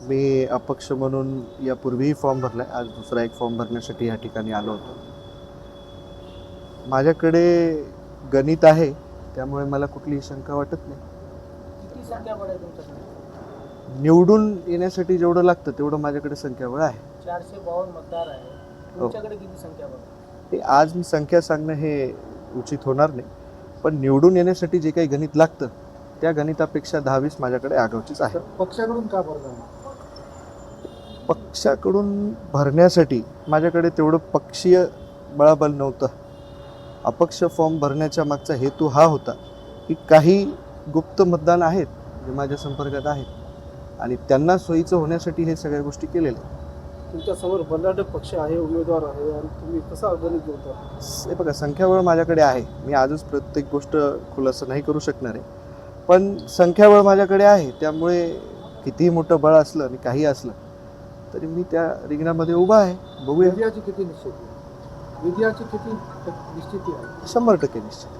मी अपक्ष म्हणून यापूर्वीही फॉर्म भरला आहे. आज दुसरा एक फॉर्म भरण्यासाठी या ठिकाणी आलो होतो. माझ्याकडे गणित आहे, त्यामुळे मला कुठलीही शंका वाटत नाही. किती संख्याबळ आहे तुमच्याकडे? निवडून येण्यासाठी जेवढं लागतं तेवढं माझ्याकडे संख्याबळ आहे. 452 मतदार आहे. तुमच्याकडे किती संख्याबळ आहे? ते आज मी संख्या सांगणं हे उचित होणार नाही, पण निवडून येण्यासाठी जे काही गणित लागतं त्या गणितापेक्षा 10-20 माझ्याकडे आगाऊचीच आहे. पक्षाकडून का भरला? पक्षाकडून भरण्यासाठी माझ्याकडे तेवढं पक्षीय बळाबल नव्हतं. अपक्ष फॉर्म भरण्याच्या मागचा हेतू हा होता की काही गुप्त मतदान आहेत जे माझ्या संपर्कात आहेत आणि त्यांना सोयीचं होण्यासाठी हे सगळ्या गोष्टी केलेल्या आहेत. तुमच्यासमोर बलाढ्य पक्ष आहे, उमेदवार आहे आणि तुम्ही कसा गणित जोडता? हे बघा, संख्याबळ माझ्याकडे आहे. मी आजच प्रत्येक गोष्ट खुलासा नाही करू शकणार आहे, पण संख्याबळ माझ्याकडे आहे. त्यामुळे कितीही मोठं बळ असलं आणि काही असलं तरी मी त्या रिंगणामध्ये उभा आहे. बघूया. विजयाची किती निश्चिती? विजयाची किती निश्चिती आहे? 100% निश्चित.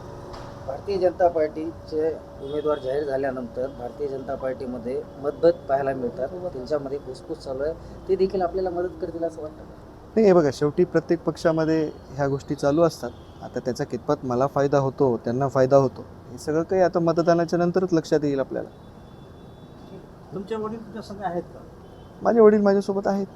भारतीय जनता पार्टीचे उमेदवार जाहीर झाल्यानंतर भारतीय जनता पार्टीमध्ये मतभेद पाहायला मिळतात. त्यांच्यामध्ये घुसपूस चालू आहे. ते देखील आपल्याला मदत करतील असं वाटतं का? नाही, हे बघा, शेवटी प्रत्येक पक्षामध्ये ह्या गोष्टी चालू असतात. आता त्याचा कितपत मला फायदा होतो, त्यांना फायदा होतो, हे सगळं काही आता मतदानाच्या नंतरच लक्षात येईल आपल्याला. तुमच्या वडील तुमच्या संग आहेत का? माझे वडील माझ्यासोबत आहेत.